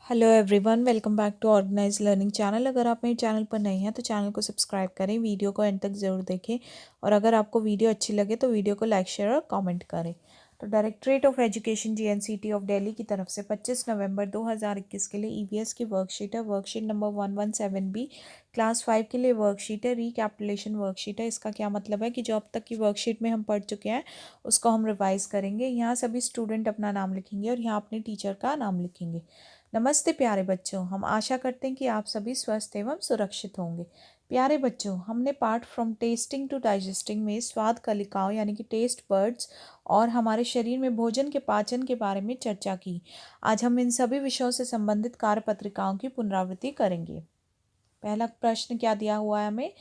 Hello everyone, welcome back to organise learning channel. अगर आप मेरे चैनल पर नए हैं तो चैनल को सब्सक्राइब करें, वीडियो को एंड तक ज़रूर देखें और अगर आपको वीडियो अच्छी लगे तो वीडियो को लाइक शेयर और कमेंट करें। तो directorate of education GNCT of Delhi की तरफ से 25 नवंबर 2021 के लिए ईवीएस की वर्कशीट है। वर्कशीट नंबर 117B क्लास 5 के लिए वर्कशीट है। रिकैपिटुलेशन वर्कशीट है। इसका क्या मतलब है कि जो अब तक की वर्कशीट में हम पढ़ चुके हैं उसको हम रिवाइज करेंगे। यहाँ सभी स्टूडेंट अपना नाम लिखेंगे और यहाँ अपने टीचर का नाम लिखेंगे। नमस्ते प्यारे बच्चों, हम आशा करते हैं कि आप सभी स्वस्थ एवं सुरक्षित होंगे। प्यारे बच्चों, हमने part from testing to digesting में स्वाद कलिकाओं यानी कि टेस्ट बर्ड्स और हमारे शरीर में भोजन के पाचन के बारे में चर्चा की। आज हम इन सभी विषयों से संबंधित कार्यपत्रिकाओं की पुनरावृत्ति करेंगे। पहला प्रश्न क्या दिया हुआ है हमें?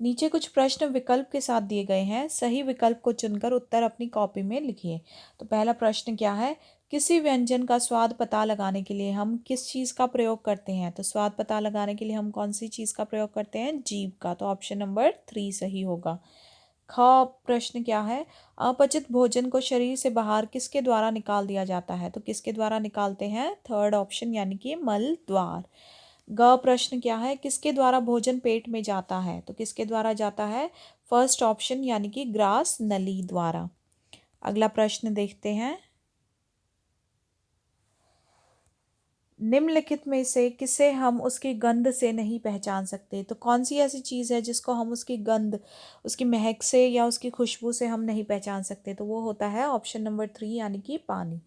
नीचे कुछ प्रश्न विकल्प के साथ दिए गए हैं, सही विकल्प को चुनकर उत्तर अपनी कॉपी में लिखिए। तो पहला प्रश्न क्या है? किसी व्यंजन का स्वाद पता लगाने के लिए हम किस चीज़ का प्रयोग करते हैं? तो स्वाद पता लगाने के लिए हम कौन सी चीज़ का प्रयोग करते हैं? जीभ का। तो ऑप्शन नंबर 3 सही होगा। ख प्रश्न क्या है? अपचित भोजन को शरीर से बाहर किसके द्वारा निकाल दिया जाता है? तो किसके द्वारा निकालते हैं? थर्ड ऑप्शन यानी कि मल द्वार। ग प्रश्न क्या है? किसके द्वारा भोजन पेट में जाता है? तो किसके द्वारा जाता है? फर्स्ट ऑप्शन यानी कि ग्रास नली द्वारा। अगला प्रश्न देखते हैं। निम्नलिखित में से किसे हम उसकी गंध से नहीं पहचान सकते? तो कौन सी ऐसी चीज़ है जिसको हम उसकी गंध, उसकी महक से या उसकी खुशबू से हम नहीं पहचान सकते? तो वो होता है ऑप्शन नंबर 3 यानी कि पानी।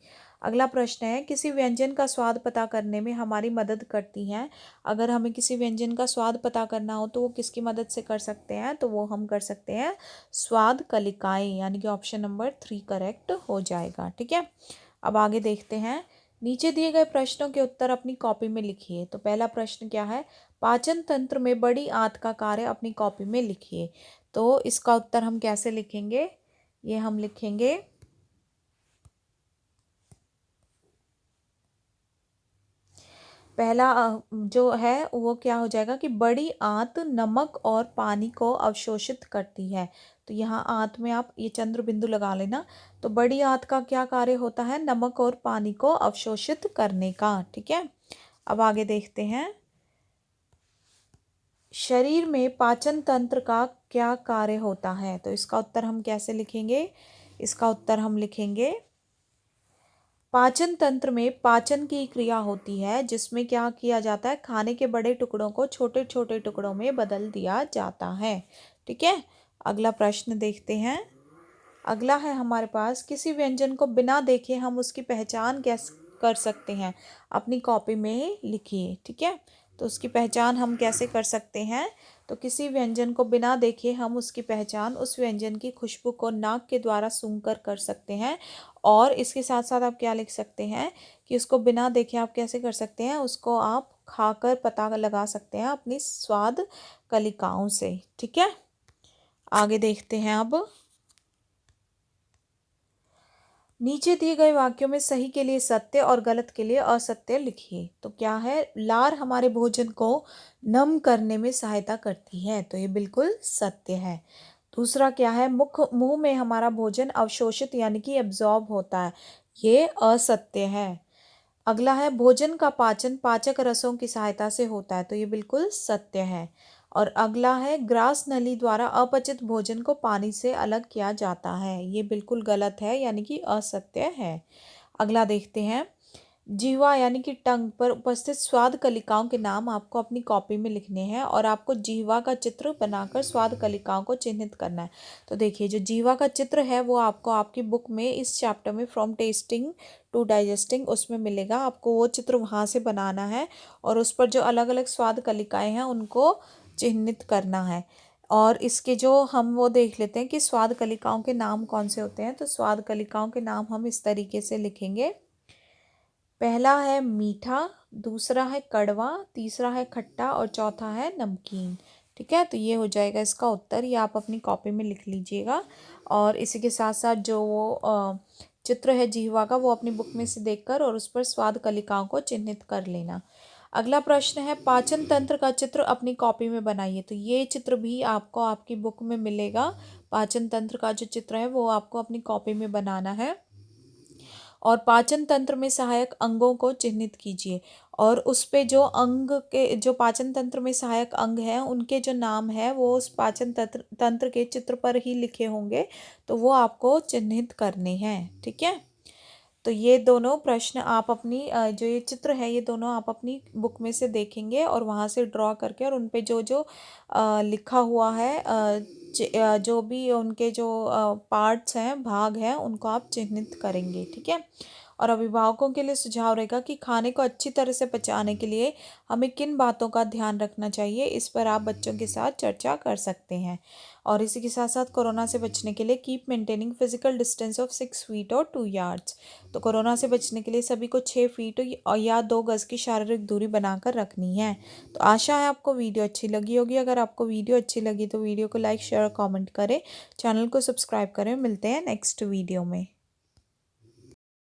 अगला प्रश्न है, किसी व्यंजन का स्वाद पता करने में हमारी मदद करती हैं। अगर हमें किसी व्यंजन का स्वाद पता करना हो तो वो किसकी मदद से कर सकते हैं? तो वो हम कर सकते हैं स्वाद कलिकाएं, यानी कि ऑप्शन नंबर 3 करेक्ट हो जाएगा। ठीक है, अब आगे देखते हैं। नीचे दिए गए प्रश्नों के उत्तर अपनी कॉपी में लिखिए। तो पहला प्रश्न क्या है? पाचन तंत्र में बड़ी आंत का कार्य अपनी कॉपी में लिखिए। तो इसका उत्तर हम कैसे लिखेंगे? ये हम लिखेंगे पहला जो है वो क्या हो जाएगा कि बड़ी आंत नमक और पानी को अवशोषित करती है। तो यहाँ आंत में आप ये चंद्र बिंदु लगा लेना। तो बड़ी आंत का क्या कार्य होता है? नमक और पानी को अवशोषित करने का। ठीक है, अब आगे देखते हैं। शरीर में पाचन तंत्र का क्या कार्य होता है? तो इसका उत्तर हम कैसे लिखेंगे? इसका उत्तर हम लिखेंगे पाचन तंत्र में पाचन की क्रिया होती है जिसमें क्या किया जाता है? खाने के बड़े टुकड़ों को छोटे छोटे टुकड़ों में बदल दिया जाता है। ठीक है, अगला प्रश्न देखते हैं। अगला है हमारे पास, किसी व्यंजन को बिना देखे हम उसकी पहचान कैसे कर सकते हैं? अपनी कॉपी में लिखिए। ठीक है, तो उसकी पहचान हम कैसे कर सकते हैं? तो किसी व्यंजन को बिना देखे हम उसकी पहचान उस व्यंजन की खुशबू को नाक के द्वारा सूंघकर कर सकते हैं। और इसके साथ साथ आप क्या लिख सकते हैं कि उसको बिना देखे आप कैसे कर सकते हैं? उसको आप खाकर पता लगा सकते हैं अपनी स्वाद कलिकाओं से। ठीक है, आगे देखते हैं। अब नीचे दिए गए वाक्यों में सही के लिए सत्य और गलत के लिए असत्य लिखिए। तो क्या है? लार हमारे भोजन को नम करने में सहायता करती है, तो ये बिल्कुल सत्य है। दूसरा क्या है? मुंह में हमारा भोजन अवशोषित यानी कि एब्जॉर्ब होता है, ये असत्य है। अगला है, भोजन का पाचन पाचक रसों की सहायता से होता है, तो ये बिल्कुल सत्य है। और अगला है, ग्रास नली द्वारा अपचित भोजन को पानी से अलग किया जाता है, ये बिल्कुल गलत है यानी कि असत्य है। अगला देखते हैं। जिह्वा यानी कि टंग पर उपस्थित स्वाद कलिकाओं के नाम आपको अपनी कॉपी में लिखने हैं और आपको जिह्वा का चित्र बनाकर स्वाद कलिकाओं को चिन्हित करना है। तो देखिए, जो जिह्वा का चित्र है वो आपको आपकी बुक में इस चैप्टर में फ्रॉम टेस्टिंग टू डाइजेस्टिंग उसमें मिलेगा। आपको वो चित्र वहाँ से बनाना है और उस पर जो अलग अलग स्वाद कलिकाएँ हैं उनको चिन्हित करना है। और इसके जो हम वो देख लेते हैं कि स्वाद कलिकाओं के नाम कौन से होते हैं। तो स्वाद कलिकाओं के नाम हम इस तरीके से लिखेंगे। पहला है मीठा, दूसरा है कड़वा, तीसरा है खट्टा और चौथा है नमकीन। ठीक है, तो ये हो जाएगा इसका उत्तर। ये आप अपनी कॉपी में लिख लीजिएगा और इसी के साथ साथ जो वो चित्र है जिह्वा का वो अपनी बुक में से देखकर और उस पर स्वाद कलिकाओं को चिन्हित कर लेना। अगला प्रश्न है, पाचन तंत्र का चित्र अपनी कॉपी में बनाइए। तो ये चित्र भी आपको आपकी बुक में मिलेगा। पाचन तंत्र का जो चित्र है वो आपको अपनी कॉपी में बनाना है। और पाचन तंत्र में सहायक अंगों को चिह्नित कीजिए। और उस पे जो अंग के जो पाचन तंत्र में सहायक अंग हैं उनके जो नाम है वो उस पाचन तंत्र तंत्र के चित्र पर ही लिखे होंगे, तो वो आपको चिन्हित करने हैं। ठीक है। तो ये दोनों प्रश्न आप अपनी जो ये चित्र है ये दोनों आप अपनी बुक में से देखेंगे और वहाँ से ड्रॉ करके और उन पे जो जो लिखा हुआ है जो भी उनके जो पार्ट्स हैं भाग हैं उनको आप चिन्हित करेंगे। ठीक है। और अभिभावकों के लिए सुझाव रहेगा कि खाने को अच्छी तरह से पचाने के लिए हमें किन बातों का ध्यान रखना चाहिए, इस पर आप बच्चों के साथ चर्चा कर सकते हैं। और इसी के साथ साथ कोरोना से बचने के लिए keep maintaining physical distance of 6 feet और 2 यार्ड्स। तो कोरोना से बचने के लिए सभी को 6 फीट और या 2 गज की शारीरिक दूरी बनाकर रखनी है। तो आशा है आपको वीडियो अच्छी लगी होगी। अगर आपको वीडियो अच्छी लगी तो वीडियो को लाइक शेयर और कमेंट करें, चैनल को सब्सक्राइब करें। मिलते हैं नेक्स्ट वीडियो में।